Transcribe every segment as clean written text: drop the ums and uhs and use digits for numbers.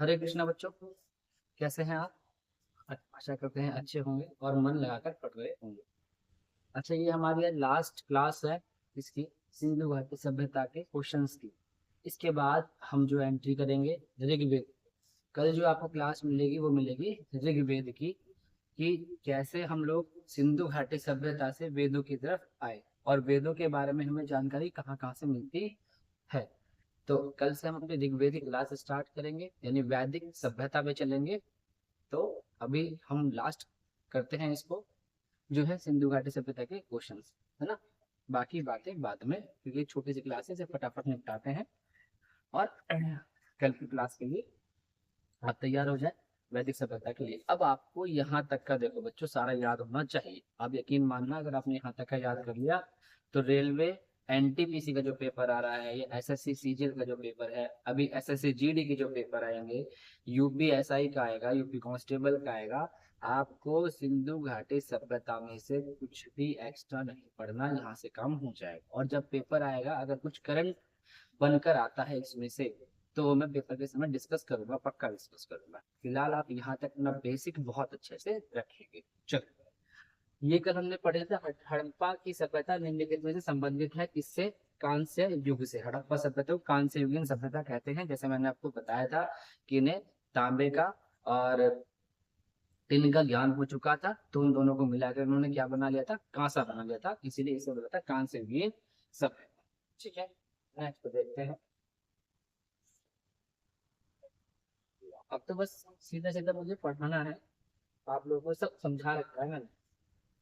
हरे कृष्णा बच्चों, कैसे हैं आप? आशा करते हैं अच्छे होंगे और मन लगाकर पढ़ रहे होंगे। अच्छा, ये हमारी आज लास्ट क्लास है इसकी, सिंधु घाटी सभ्यता के क्वेश्चंस की। इसके बाद हम जो एंट्री करेंगे ऋग्वेद। कल जो आपको क्लास मिलेगी वो मिलेगी ऋग्वेद की, कि कैसे हम लोग सिंधु घाटी सभ्यता से वेदों की तरफ आए और वेदों के बारे में हमें जानकारी कहाँ कहाँ से मिलती है। तो कल से हम अपनी ऋग्वेद की क्लास स्टार्ट करेंगे, यानी वैदिक सभ्यता पे चलेंगे। तो अभी हम लास्ट करते हैं इसको, जो है सिंधु घाटी सभ्यता के क्वेश्चंस, है ना। बाकी बातें बाद में, क्योंकि छोटी सी क्लास है, इसे फटाफट निपटाते हैं और कल की क्लास के लिए आप तैयार हो जाए वैदिक सभ्यता के लिए। अब आपको यहाँ तक का देखो बच्चों सारा याद होना चाहिए। आप यकीन मानना, अगर आपने यहाँ तक का याद कर लिया तो रेलवे एनटीपीसी का जो पेपर आ रहा है, या एसएससी सीजीएल का जो पेपर है, अभी एसएससी जीडी के जो पेपर आएंगे, यूपी एसआई का आएगा, यूपी कांस्टेबल का आएगा, आपको सिंधु घाटी सभ्यता में से कुछ भी एक्स्ट्रा नहीं पढ़ना, यहाँ से काम हो जाएगा। और जब पेपर आएगा, अगर कुछ करंट बनकर आता है इसमें से, तो मैं पेपर के समय डिस्कस करूंगा, पक्का डिस्कस करूंगा। फिलहाल आप यहाँ तक अपना बेसिक बहुत अच्छे से रखेंगे। चलो, ये कल हमने पढ़े थे हड़प्पा की सभ्यता निम्नलिखित में से संबंधित है किससे? कांस्य युग से। हड़प्पा सभ्यता को कांस्य युगीन सभ्यता कहते हैं। जैसे मैंने आपको बताया था कि इन्हें तांबे का और टिन का ज्ञान हो चुका था, तो उन दोनों को मिलाकर उन्होंने क्या बना लिया था? कांसा बना लिया था, इसीलिए इसे बोला था कांस्य युगीन सभ्यता। ठीक है, नेक्स्ट देखते हैं। अब तो बस सीधा सीधा मुझे पढ़ाना है, आप लोगों को सब समझा रखा है मैंने,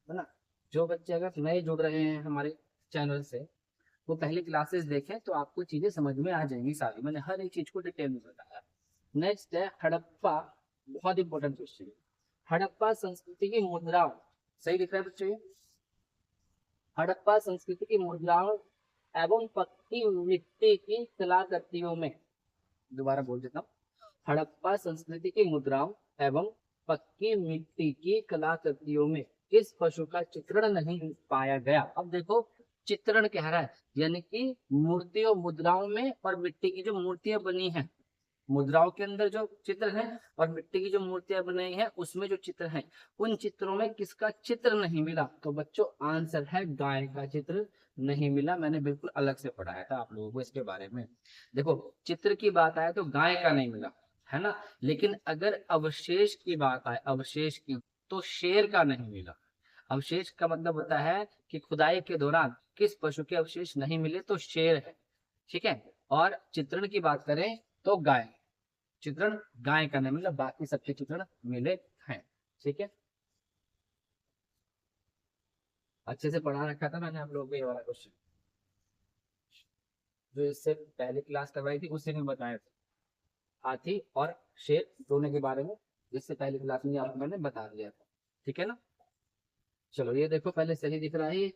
है ना। जो बच्चे अगर नए जुड़ रहे हैं हमारे चैनल से, वो पहली क्लासेस देखें तो आपको चीजें समझ में आ जाएंगी सारी। मैंने हर एक चीज को डिटेल में बताया। नेक्स्ट है हड़प्पा, बहुत इंपॉर्टेंट क्वेश्चन। हड़प्पा संस्कृति की मुद्राओं, सही लिख रहे हैं बच्चों ये? हड़प्पा संस्कृति की मुद्राओं एवं पक्की मिट्टी की कलाकृतियों में, दोबारा बोल देता हूँ, हड़प्पा संस्कृति की मुद्राओं एवं पक्की मिट्टी की कलाकृतियों में किस पशु का चित्रण नहीं पाया गया? अब देखो, चित्रण कह रहा है, यानी कि मूर्तियों मुद्राओं में और मिट्टी की जो मूर्तियां बनी हैं, मुद्राओं के अंदर जो चित्र है और मिट्टी की जो मूर्तियां बनाई हैं उसमें जो चित्र हैं, उन चित्रों में किसका चित्र नहीं मिला? तो बच्चों आंसर है गाय का चित्र नहीं मिला। मैंने बिल्कुल अलग से पढ़ाया था आप लोगों को इसके बारे में। देखो, चित्र की बात आए तो गाय का नहीं मिला, है ना। लेकिन अगर अवशेष की बात आए, अवशेष की, तो शेर का नहीं मिला। अवशेष का मतलब होता है कि खुदाई के दौरान किस पशु के अवशेष नहीं मिले, तो शेर है। ठीक है। और चित्रण की बात करें तो गाय, चित्रण गाय का नहीं मिला, बाकी सबके चित्रण मिले हैं। ठीक है, अच्छे से पढ़ा रखा था मैंने आप लोगों को ये वाला क्वेश्चन, जो इससे पहले क्लास करवाई थी उससे भी बताया था, हाथी और शेर दोनों के बारे में, जिससे पहले क्लास में आपको मैंने बता दिया था। ठीक है ना। चलो ये देखो, पहले सही दिख रहा है ये,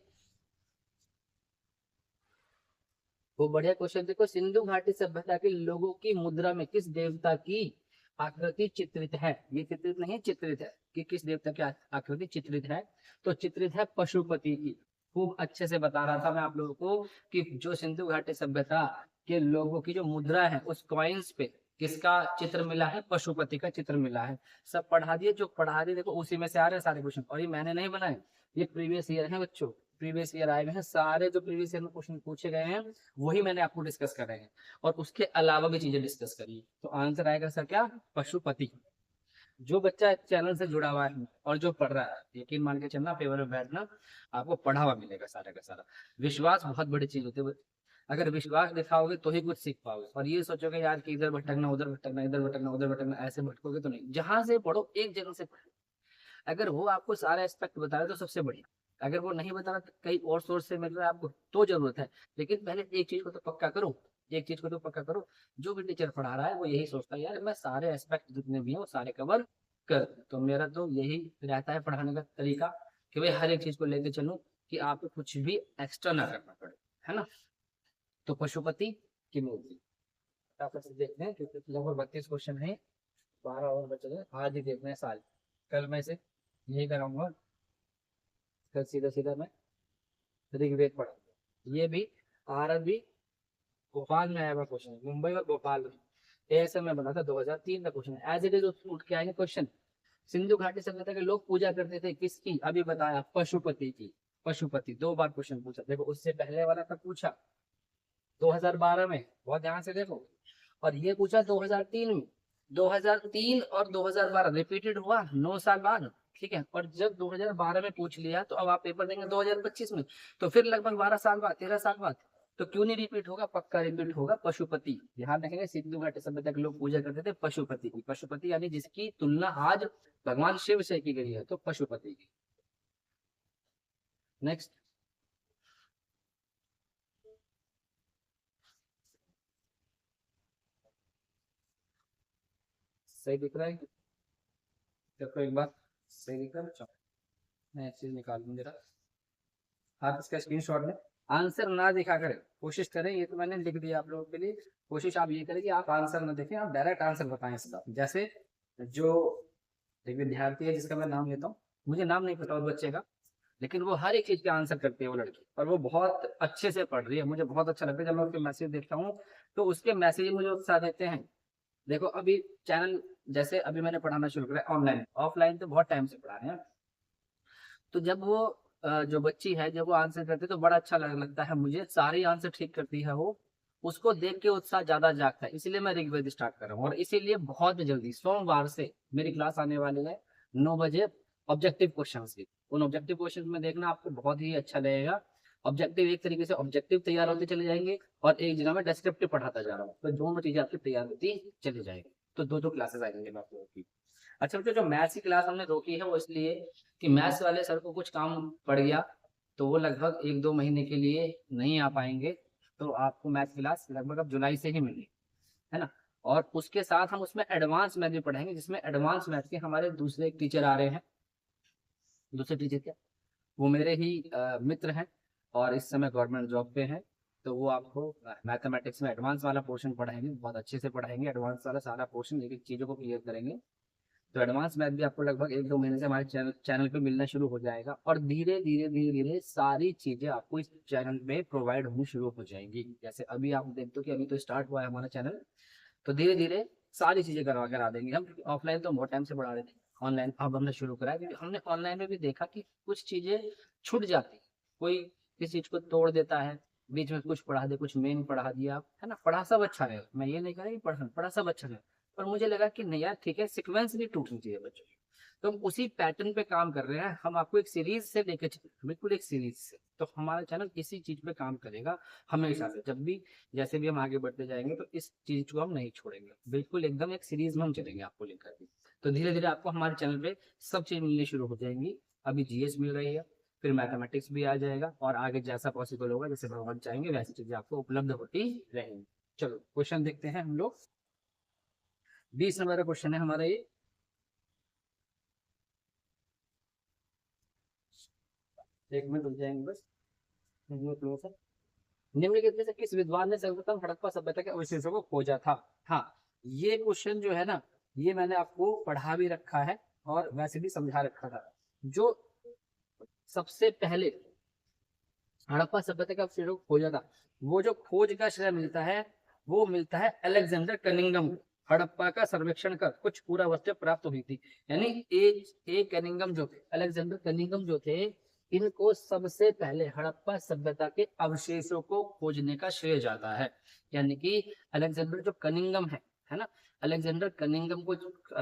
वो बढ़िया क्वेश्चन। देखो, सिंधु घाटी सभ्यता के लोगों की मुद्रा में किस देवता की आकृति चित्रित है? ये चित्रित नहीं, चित्रित है कि किस देवता की आकृति चित्रित है, तो चित्रित है पशुपति की। खूब अच्छे से बता रहा था मैं आप लोगों को कि जो सिंधु घाटी सभ्यता के लोगों की जो मुद्रा है, उस कॉइन्स पे किसका चित्र मिला है? पशुपति का चित्र मिला है। सब पढ़ा दिए, जो पढ़ा दिए देखो उसी में से आ रहे हैं सारे क्वेश्चन, और ये मैंने नहीं बनाए, ये प्रीवियस ईयर है बच्चों, प्रीवियस ईयर आए हुए हैं सारे, जो प्रीवियस ईयर में क्वेश्चन पूछे गए हैं वही मैंने आपको डिस्कस कर रहे हैं, और उसके अलावा भी चीजें डिस्कस करी। तो आंसर आएगा सर क्या? पशुपति। जो बच्चा चैनल से जुड़ा हुआ है और जो पढ़ रहा है, यकीन मान के चलना, पेपर में बैठना, आपको पढ़ा हुआ मिलेगा सारा का सारा। विश्वास बहुत बड़ी चीज होती है। अगर विश्वास दिखाओगे तो ही कुछ सीख पाओगे, और ये सोचोगे यार कि इधर भटकना उधर भटकना, इधर भटकना उधर भटकना, ऐसे भटकोगे तो नहीं। जहां से पढ़ो एक जगह से पढ़ो, अगर वो आपको सारा एस्पेक्ट बता रहे तो सबसे बढ़िया। अगर वो नहीं बता रहा, कहीं और सोर्स से मिल रहा है आपको, तो जरूरत है। लेकिन पहले एक चीज को तो पक्का करो, एक चीज को तो पक्का करो, जो भी टीचर पढ़ा रहा है वो यही सोचता है यार मैं सारे एस्पेक्ट जितने भी हैं वो सारे कवर कर। तो मेरा तो यही रहता है पढ़ाने का तरीका, कि भाई हर एक चीज को लेके चलूं, कि आपको कुछ भी एक्स्ट्रा ना करना पड़े, है ना। तो पशुपति की मूर्ति फटाफट से देखते हैं, क्योंकि लगभग 32 क्वेश्चन है, 12 और बचे हैं, आज ही देखना है साल। कल मैं से यही कराऊंगा, कल सीधा सीधा मैं ऋग्वेद पढ़ा। ये भी आरबी भोपाल में आया हुआ क्वेश्चन है, मुंबई और भोपाल में। ऐसे मैं बना था 2003 का क्वेश्चन, एज इट इज उठ के आएंगे क्वेश्चन। सिंधु घाटी सभ्यता के लोग पूजा करते थे किसकी, अभी बताया पशुपति की। पशुपति 2 बार क्वेश्चन पूछा, देखो उससे पहले वाला तक पूछा 2012 में, बहुत ध्यान से देखो, और ये पूछा 2003 में। 2003 और 2012 रिपीटेड हुआ 9 साल बाद, ठीक है। और जब 2012 में पूछ लिया तो अब आप पेपर देंगे 2025 में, तो फिर लगभग 12 साल बाद, 13 साल बाद, तो क्यों नहीं रिपीट होगा, पक्का रिपीट होगा। पशुपति, ध्यान रखेंगे, सिंधु घाटी सभ्यता के लोग पूजा करते थे पशुपति की। पशुपति यानी जिसकी तुलना आज भगवान शिव से की गई है, तो पशुपति की। नेक्स्ट, सही दिख रहा है, देखो एक बार, सही दिख रहा है। चलो मैं एक चीज निकाल दूं जरा, आप इसका स्क्रीनशॉट लें। आंसर ना दिखा करें, कोशिश करें, ये तो मैंने लिख दिया आप लोगों के लिए, कोशिश आप ये करें कि आप आंसर ना देखें, आप डायरेक्ट आंसर बताएं इसका। जैसे जो एक विद्यार्थी है जिसका मैं नाम लेता हूँ, मुझे नाम नहीं पता उस बच्चे का, लेकिन वो हर एक चीज का आंसर करती है वो लड़की, और वो बहुत अच्छे से पढ़ रही है, मुझे बहुत अच्छा लगता है जब मैं उसके मैसेज देखता हूँ, तो उसके मैसेज मुझे उत्साह देते हैं। देखो अभी चैनल, जैसे अभी मैंने पढ़ाना शुरू करा ऑनलाइन, ऑफलाइन तो बहुत टाइम से पढ़ा रहे हैं, तो जब वो जो बच्ची है जब वो आंसर करती है तो बड़ा अच्छा लगता है मुझे, सारे आंसर ठीक करती है वो, उसको देख के उत्साह ज्यादा जागता है, इसलिए मैं रिविजन स्टार्ट कर रहा हूँ। और इसीलिए बहुत जल्दी सोमवार से मेरी क्लास आने वाली है 9 बजे, ऑब्जेक्टिव क्वेश्चन की। उन ऑब्जेक्टिव क्वेश्चन में देखना आपको बहुत ही अच्छा लगेगा। ऑब्जेक्टिव एक तरीके से ऑब्जेक्टिव तैयार होते चले जाएंगे, और एक जगह में डिस्क्रिप्टिव पढ़ाता जा रहा हूँ, तो दोनों चीजें आपकी तैयार होती चली जाएगी। तो दो दो क्लासेस आएंगे मैं आप लोगों की। अच्छा बच्चों, जो मैथ्स की क्लास हमने रोकी है वो इसलिए कि मैथ्स वाले सर को कुछ काम पड़ गया, तो वो लगभग 1-2 महीने के लिए नहीं आ पाएंगे, तो आपको मैथ्स क्लास लगभग अब जुलाई से ही मिलेगी, है ना। और उसके साथ हम उसमें एडवांस मैथ भी पढ़ाएंगे, जिसमें एडवांस मैथ के हमारे दूसरे एक टीचर आ रहे हैं। दूसरे टीचर क्या, वो मेरे ही मित्र हैं, और इस समय गवर्नमेंट जॉब पे हैं, तो वो आपको मैथमेटिक्स में एडवांस वाला पोर्शन पढ़ाएंगे, बहुत अच्छे से पढ़ाएंगे, एडवांस वाला सारा पोर्शन, एक एक चीज़ों को क्लियर करेंगे। तो एडवांस मैथ भी आपको लगभग 1-2 महीने से हमारे चैनल पे मिलना शुरू हो जाएगा, और धीरे धीरे धीरे धीरे सारी चीजें आपको इस चैनल में प्रोवाइड होनी शुरू हो जाएंगी। जैसे अभी आप देखते हो कि अभी तो स्टार्ट हुआ है हमारा चैनल, तो धीरे धीरे सारी चीजें करा देंगे हम। ऑफलाइन तो बहुत टाइम से पढ़ा रहे थे, ऑनलाइन अब हमने शुरू करा है, क्योंकि हमने ऑनलाइन में भी देखा कि कुछ चीजें छूट जाती, कोई किसी चीज को तोड़ देता है, बीच में कुछ पढ़ा दे, कुछ मेन पढ़ा दिया, है ना। पढ़ा सब अच्छा है, मैं ये नहीं कह रहा कि पढ़ा पढ़ा सब अच्छा है, पर मुझे लगा कि नहीं यार ठीक है, सीक्वेंस नहीं टूटनी चाहिए बच्चों की। तो हम उसी पैटर्न पे काम कर रहे हैं, हम आपको एक सीरीज से लेकर चले, बिल्कुल एक सीरीज से, तो हमारा चैनल इसी चीज पे काम करेगा हमेशा से। जब भी जैसे भी हम आगे बढ़ते जाएंगे तो इस चीज को हम नहीं छोड़ेंगे, बिल्कुल एकदम एक सीरीज में हम चलेंगे आपको लेकर के। तो धीरे धीरे आपको हमारे चैनल पे सब चीज मिलनी शुरू हो जाएंगी। अभी जीएस मिल रही है, फिर मैथमेटिक्स भी आ जाएगा, और आगे जैसा पॉसिबल होगा, जैसे भगवान चाहेंगे वैसी चीजें आपको उपलब्ध होती रहेंगी। चलो क्वेश्चन देखते हैं हम लोग। 20 नंबर का क्वेश्चन है हमारा ये। एक मिनट रुक जाएंगे बस, निम्नलिखित में से किस विद्वान ने सर्वप्रथम हड़प्पा सभ्यता के अवशेषों को खोजा था। हाँ, ये क्वेश्चन जो है ना, ये मैंने आपको पढ़ा भी रखा है और वैसे भी समझा रखा था। जो सबसे पहले हड़प्पा सभ्यता के अवशेषों को खोजा था, वो जो खोज का श्रेय मिलता है वो मिलता है अलेक्जेंडर कनिंगम को। हड़प्पा का सर्वेक्षण कर कुछ पूरा वस्तु प्राप्त हुई थी, यानी ए कनिंगम जो थे, अलेक्जेंडर कनिंगम जो थे, इनको सबसे पहले हड़प्पा सभ्यता के अवशेषों को खोजने का श्रेय जाता है। यानी कि अलेक्जेंडर जो कनिंगम है ना, अलेक्जेंडर कनिंगम को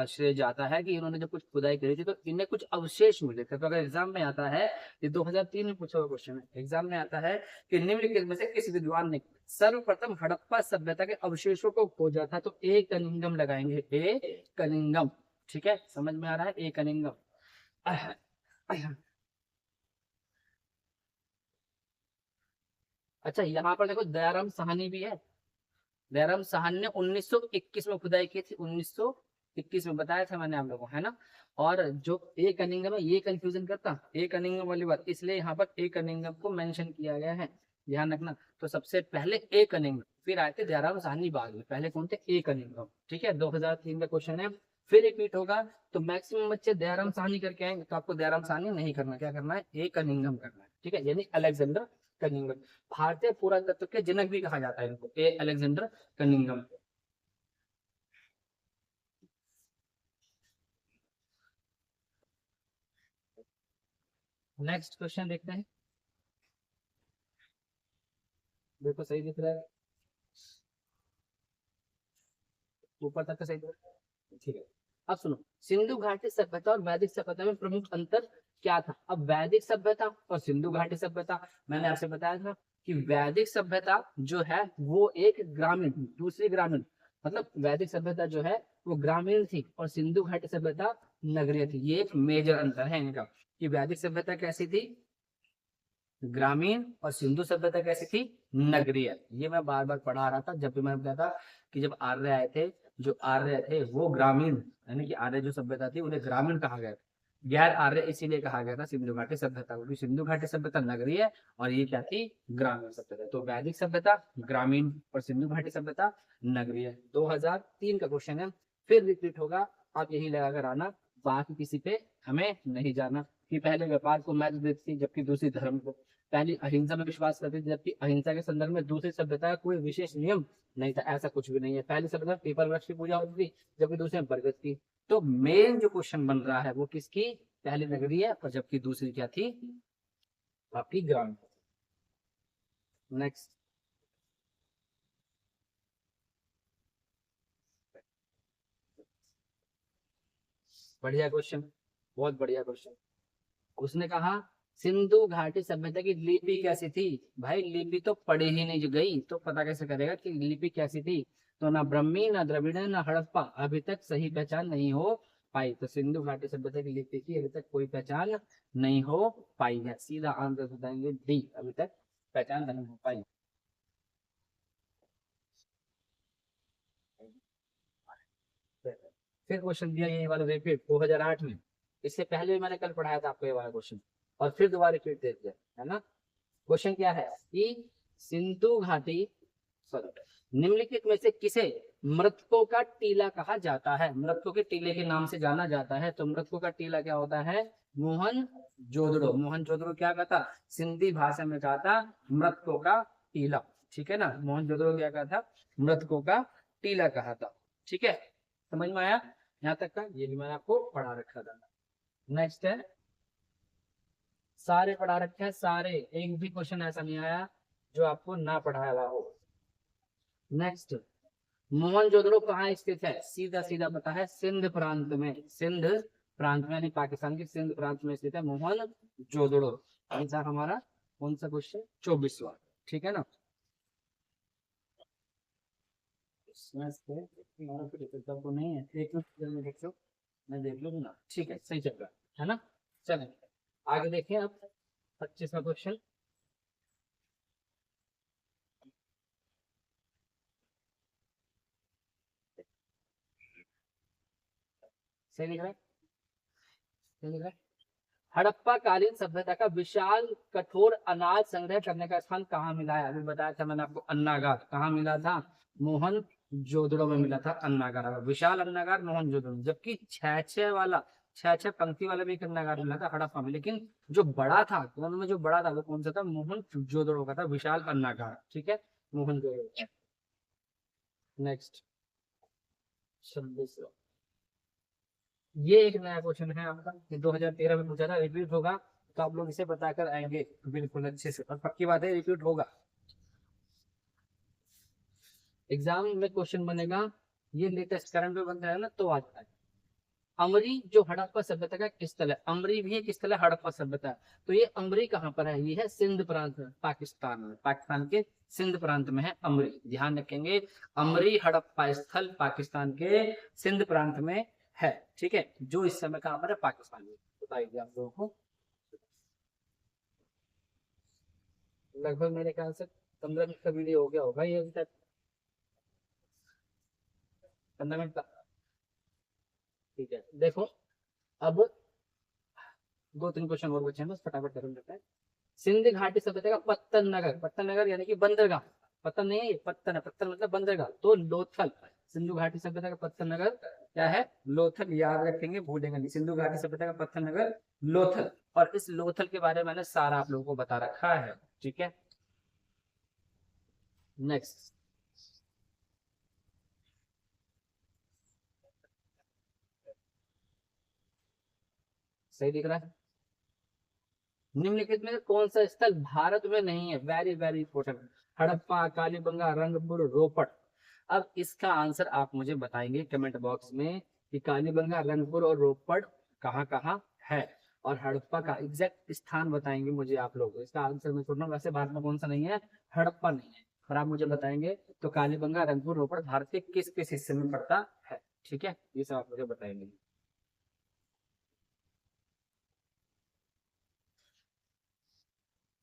श्रेय जाता है कि इन्होंने जब कुछ खुदाई करी थी तो इन्हें कुछ अवशेष मिले थे। तो अगर एग्जाम में आता है, ये 2003 में पूछा हुआ क्वेश्चन है, एग्जाम में आता है कि निम्नलिखित में से किस विद्वान ने सर्वप्रथम हड़प्पा सभ्यता के अवशेषों को खोजा था, तो ए कनिंगम लगाएंगे, ए कनिंगम। ठीक है, समझ में आ रहा है, ए कनिंगम। अच्छा यहाँ पर देखो दयाराम साहनी भी है। दयाराम साहनी ने 1921 में खुदाई की थी, 1921 में बताया था मैंने आप लोगों को, है ना। और जो ए कनिंगम है ये कंफ्यूजन करता, ए कनिंगम वाली बात, इसलिए यहाँ पर ए कनिंगम को मेंशन किया गया है, ध्यान रखना। तो सबसे पहले ए कनिंगम, फिर आए थे दयाराम साहनी बाद में, पहले कौन थे, ए कनिंगम। ठीक है, 2003 का क्वेश्चन है, फिर रिपीट होगा, तो मैक्सिमम बच्चे दयाराम साहनी करके आएंगे, तो आपको दयाराम साहनी नहीं करना, क्या करना है, ए कनिंगम करना है। ठीक है, यानी अलेक्जेंडर कनिंगम, भारतीय पुरातत्व के जनक भी कहा जाता है इनको, ए अलेक्जेंडर कनिंगम। नेक्स्ट क्वेश्चन देखते हैं। देखो सही दिख रहा है, ऊपर तक का सही दिख रहा है, ठीक है। अब सुनो, सिंधु घाटी सभ्यता और वैदिक सभ्यता में प्रमुख अंतर क्या था। अब वैदिक सभ्यता और सिंधु घाटी सभ्यता, मैंने आपसे बताया था कि वैदिक सभ्यता जो है वो एक ग्रामीण थी, दूसरी ग्रामीण, मतलब वैदिक सभ्यता जो है वो ग्रामीण थी और सिंधु घाटी सभ्यता नगरीय थी। ये एक मेजर अंतर है इनका, कि वैदिक सभ्यता कैसी थी, ग्रामीण, और सिंधु सभ्यता कैसी थी, नगरीय। ये मैं बार बार पढ़ा रहा था जब भी मैंने बताया था कि जब आर्य आए थे, जो आर्य थे वो ग्रामीण, यानी कि आर्य जो सभ्यता थी उन्हें ग्रामीण कहा गया, गैर आर्य इसीलिए कहा गया था सिंधु घाटी सभ्यता, क्योंकि सिंधु घाटी सभ्यता नगरीय और ये क्या थी, ग्रामीण सभ्यता। तो वैदिक सभ्यता ग्रामीण और सिंधु घाटी सभ्यता नगरीय। 2003 का क्वेश्चन है, फिर रिपीट होगा, आप यही लगा कर आना, बाकी किसी पे हमें नहीं जाना। कि पहले व्यापार को महत्व देती थी जबकि दूसरी धर्म को, पहली अहिंसा में विश्वास करती थी जबकि अहिंसा के संदर्भ में दूसरी सभ्यता का कोई विशेष नियम नहीं था। ऐसा कुछ भी नहीं है, पहली सभ्यता पीपल वृक्ष की पूजा होती थी जबकि दूसरे में बरगद की। तो मेन जो क्वेश्चन बन रहा है वो किसकी, पहली नगरीय और जबकि दूसरी क्या थी, आपकी ग्रामीण। नेक्स्ट, बढ़िया क्वेश्चन, बहुत बढ़िया क्वेश्चन। उसने कहा सिंधु घाटी सभ्यता की लिपि कैसी थी। भाई लिपि तो पढ़ी ही नहीं गई तो पता कैसे करेगा कि लिपि कैसी थी। तो ना ब्रह्मी, ना द्रविड़, ना हड़प्पा अभी तक सही पहचान नहीं हो पाई। तो सिंधु घाटी सभ्यता की लिपि की अभी तक कोई पहचान नहीं हो पाई है। सीधा आंसर बताएंगे डी, अभी तक पहचान नहीं हो पाई। फिर क्वेश्चन दिया ये वाला रिपीट 2008 में, इससे पहले भी मैंने कल पढ़ाया था आपको ये वाला क्वेश्चन, और फिर दोबारा रिपीट दे दिया है ना। क्वेश्चन क्या है कि सिंधु घाटी, सॉरी, निम्नलिखित में से किसे मृतकों का टीला कहा जाता है। मृतकों के टीले के नाम से जाना जाता है। तो मृतकों का टीला क्या होता है, मोहन जोदड़ो। मोहन जोदड़ो क्या कहता, सिंधी भाषा में कहा था मृतकों का टीला, ठीक है ना। मोहन जोदड़ो क्या कहा था, मृतकों का टीला कहा था, ठीक है। समझ में आया यहाँ तक का, ये भी मैंने आपको पढ़ा रखा था। नेक्स्ट है, सारे पढ़ा रखे हैं सारे, एक भी क्वेश्चन ऐसा नहीं आया जो आपको ना पढ़ाया हुआ हो। नेक्स्ट, मोहनजोदड़ो कहाँ स्थित है, सीधा सीधा पता है, सिंध प्रांत में। सिंध प्रांत में यानी पाकिस्तान के सिंध प्रांत में स्थित है मोहनजोदड़ो। ये था हमारा कौन सा क्वेश्चन, 24वां, ठीक है ना। इसमें से हमारा कोई difficulty तो नहीं है, एक मिनट जल्दी देख लो, मैं देख लूँ ना, ठीक है सही चल रहा है ना। चलें आगे देखें अब 25वां क्वेश्चन। सही लिख रहा है, सही लिख रहा है। हड़प्पा कालीन सभ्यता का विशाल कठोर अनाज संग्रह करने का स्थान कहाँ मिला है। अभी बताया था मैंने आपको, अन्नागार। कहाँ मिला था, मोहन जोदड़ो में मिला था अन्नागार, विशाल अन्नागार मोहन जोदड़ो। जबकि छह छह वाला, छह छह पंक्ति वाला भी एक अन्नागार मिला था हड़प्पा में, लेकिन जो बड़ा था, दोनों में जो बड़ा था वो कौन सा था, मोहन जोदड़ो का था, विशाल अन्नागार, ठीक है, मोहन जोदड़ो। नेक्स्ट 26, ये एक नया क्वेश्चन है आपका, ये 2013 में पूछा था, रिपीट होगा तो आप लोग इसे बताकर आएंगे बिल्कुल अच्छे से, और पक्की बात है रिपीट होगा, एग्जाम में क्वेश्चन बनेगा। ये लेटेस्ट करंट में बन रहा है ना तो आता है। अमरी जो हड़प्पा सभ्यता का एक स्थल है, अमरी भी एक स्थल है हड़प्पा सभ्यता। तो ये अमरी कहाँ पर है, ये है सिंध प्रांत में, पाकिस्तान में, पाकिस्तान के सिंध प्रांत में है अमरी, ध्यान रखेंगे। अमरी हड़प्पा स्थल पाकिस्तान के सिंध प्रांत में है, ठीक है, जो इस समय कहाँ पर है, पाकिस्तान में। बताइए आप लोगों को, लगभग मेरे ख्याल से 15 मिनट का वीडियो हो गया होगा ये अभी तक, 15 मिनट का, ठीक है। देखो अब दो तीन क्वेश्चन और बचे हैं, बस फटाफट कर लेते हैं। सिंध घाटी सभ्यता का पत्तन नगर, पत्तन नगर यानी कि बंदरगाह, पत्तन नहीं है ये, पत्तन है, पत्तन मतलब बंदरगाह, तो लोथल। सिंधु घाटी सभ्यता का पत्तन नगर क्या है, लोथल, याद रखेंगे भूलेंगे नहीं। सिंधु घाटी सभ्यता का पत्तन नगर लोथल, और इस लोथल के बारे में मैंने सारा आप लोगों को बता रखा है, ठीक है। नेक्स्ट, सही दिख रहा है, निम्नलिखित में कौन सा स्थल भारत में नहीं है? Very very important. Harappa, Kalibangan, Rangpur, Ropar. अब इसका आंसर आप मुझे बताएंगे कमेंट बॉक्स में कि कालीबंगा, रंगपुर और रोपड़ कहाँ कहाँ है, और हड़प्पा का एग्जैक्ट स्थान बताएंगे मुझे आप लोग। इसका आंसर मैं छोड़, वैसे भारत में कौन सा नहीं है? हड़प्पा नहीं है। और आप मुझे बताएंगे तो कालीबंगा, रंगपुर, रोपड़ भारत के किस किस हिस्से में पड़ता है। ठीक है, ये सब आप मुझे बताएंगे।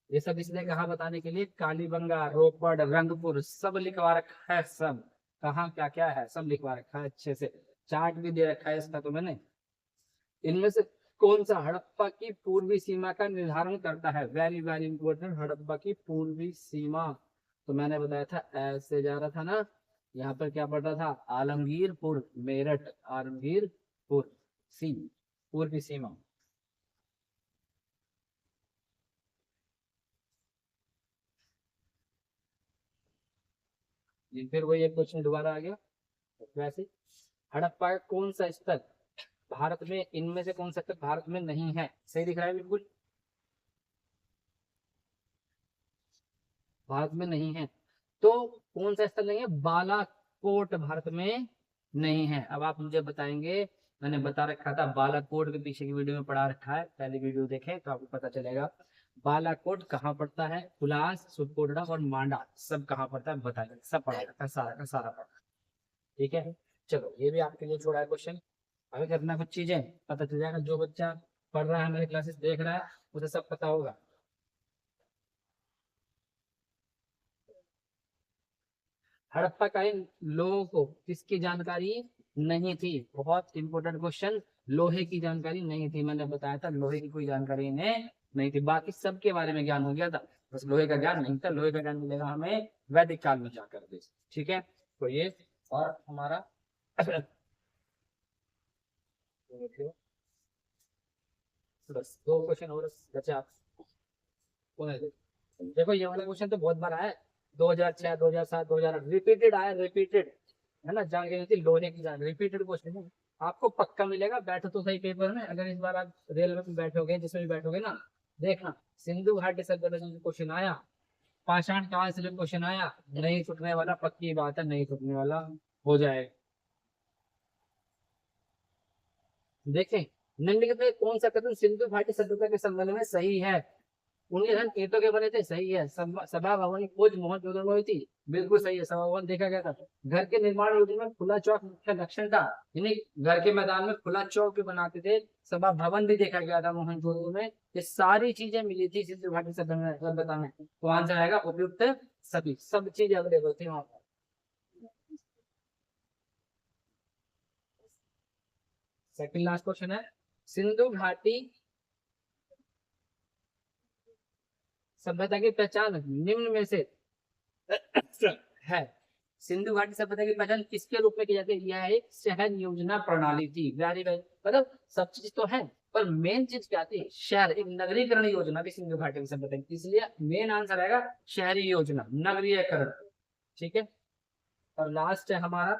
ये सब इसलिए कहा बताने के लिए, कालीबंगा, रोपड़, रंगपुर सब लिखवा रखा है, सब कहाँ क्या क्या है सब लिखवा रखा है अच्छे से। चार्ट भी दे रखा है इसका तो मैंने। इनमें से कौन सा हड़प्पा की पूर्वी सीमा का निर्धारण करता है? Very very important. हड़प्पा की पूर्वी सीमा, तो मैंने बताया था ऐसे जा रहा था ना, यहाँ पर क्या पड़ रहा था? आलमगीरपुर, मेरठ, आलमगीरपुर, सी पूर्वी सीमा। ये फिर वही एक क्वेश्चन दोबारा आ गया वैसे। हड़प्पा का कौन सा स्थल भारत में, इनमें से कौन सा स्थल भारत में नहीं है? सही दिख रहा है बिल्कुल, भारत में नहीं है। तो कौन सा स्थल नहीं है? बालाकोट भारत में नहीं है। अब आप मुझे बताएंगे, मैंने बता रखा था बालाकोट के पीछे की वीडियो में पढ़ा रखा है, पहले वीडियो देखें तो आपको पता चलेगा। बालाकोट कहाँ पड़ता है? हुलास, सुरकोटड़ा और मांडा सब कहाँ पड़ता है बताइए। सब पढ़ा रखा है, सारा का सारा पढ़ा। ठीक है, चलो ये भी आपके लिए छोड़ा है क्वेश्चन। अभी करना कुछ चीजें पता चल जाएगा, जो बच्चा पढ़ रहा है मेरे क्लासेस देख रहा है उसे सब पता होगा। हड़प्पा का इन लोगों को किसकी जानकारी नहीं थी? बहुत इंपॉर्टेंट क्वेश्चन। लोहे की जानकारी नहीं थी, मैंने बताया था लोहे की कोई जानकारी इन्हें नहीं थी। बाकी सबके बारे में ज्ञान हो गया था, बस लोहे का ज्ञान नहीं था। लोहे का ज्ञान मिलेगा हमें वैदिक काल में जाकर के। ठीक है, तो ये और हमारा बस दो क्वेश्चन और बचे आप। देखो ये वाला क्वेश्चन तो बहुत बार आया है, 2006, 2007, 2008 रिपीटेड आया, रिपीटेड है ना। जान के लोहे की जान, रिपीटेड क्वेश्चन है, आपको पक्का मिलेगा। बैठो तो सही पेपर में, अगर इस बार आप रेलवे में बैठोगे, जिसमें भी बैठोगे ना, देखना सिंधु घाटी सभ्यता से क्वेश्चन आया, पाषाण काल से क्वेश्चन आया, नहीं छूटने वाला, पक्की बात है नहीं छूटने वाला हो जाएगा। देखें, निम्नलिखित में कौन सा कथन सिंधु घाटी सभ्यता के संबंध में सही है? उनके धन ईंटों के बने थे, सही है। सभा भवन की खोज मोहन जोदड़ो में हुई थी, बिल्कुल सही है। सभा भवन देखा गया था। घर के निर्माण योजना में खुला चौक मुख्य लक्षण था, यानी घर के मैदान में खुला चौक भी बनाते थे। सभा भवन भी देखा गया था मोहन जोदड़ो में। ये सारी चीजें मिली थी सिंधु घाटी सभ्यता में। तो आंसर आएगा उपयुक्त सभी, सब चीज अवेलेबल थी वहां पर। सेकंड लास्ट क्वेश्चन है, सिंधु घाटी सभ्यता की पहचान निम्न में से है। सिंधु घाटी सभ्यता की पहचान किसके रूप में की जाती है? यह एक शहर योजना प्रणाली थी। वेरी वेरी, मतलब सब चीज तो है, पर मेन चीज क्या थी? शहर, एक नगरीकरण योजना भी सिंधु घाटी की सभ्यता की, इसलिए मेन आंसर आएगा शहरी योजना, नगरीकरण। ठीक है, और लास्ट है हमारा,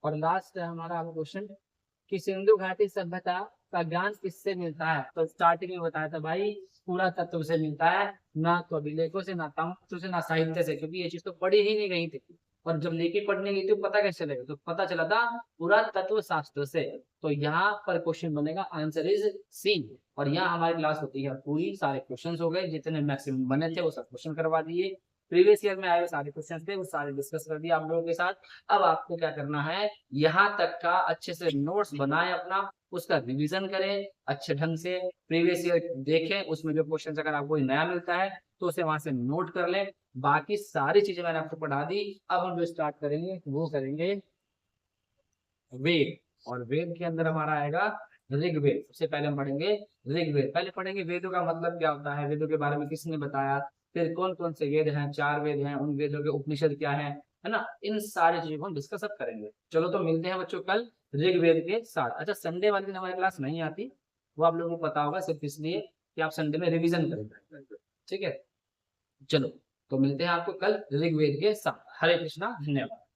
और लास्ट है हमारा क्वेश्चन कि सिंधु घाटी सभ्यता का ज्ञान किससे मिलता है? तो स्टार्टिंग में बताया था भाई, पूरा तत्व से मिलता है, ना तो अभिलेखों से, ना तंत्र से, ना साहित्य से, क्योंकि ये चीज तो पढ़ी ही नहीं गई थी। और जब लेके पढ़ने गई थी तो पता कैसे चलेगा? तो पता चला था पूरा तत्व शास्त्र से। तो यहाँ पर क्वेश्चन बनेगा, आंसर इज सी। और यहाँ हमारी क्लास होती है पूरी, सारे क्वेश्चन हो गए जितने मैक्सिमम बने थे वो सब क्वेश्चन करवा दिए। प्रीवियस ईयर में आए हुए सारे क्वेश्चन थे वो सारे डिस्कस कर दिए आप लोगों के साथ। अब आपको क्या करना है, यहाँ तक का अच्छे से नोट्स बनाए अपना, उसका रिवीजन करें अच्छे ढंग से, प्रीवियस ईयर देखें, उसमें जो क्वेश्चन अगर आपको नया मिलता है तो उसे वहां से नोट कर लें। बाकी सारी चीजें मैंने आपको पढ़ा दी। अब हम जो स्टार्ट करेंगे वो करेंगे वेद, और वेद के अंदर हमारा आएगा ऋग्वेद। सबसे पहले हम पढ़ेंगे ऋग्वेद। पहले पढ़ेंगे वेदों का मतलब क्या होता है, वेदों के बारे में किसने बताया, फिर कौन कौन से वेद हैं, 4 वेद हैं, उन वेदों के उपनिषद क्या है ना, इन सारी चीजों को हम डिस्कस अब करेंगे। चलो तो मिलते हैं बच्चों कल ऋग्वेद के साथ। अच्छा, संडे वाले दिन हमारी क्लास नहीं आती, वो आप लोगों को पता होगा, सिर्फ इसलिए कि आप संडे में रिविजन करेंगे। ठीक है, चलो तो मिलते हैं आपको कल ऋग्वेद के साथ। हरे कृष्णा, धन्यवाद।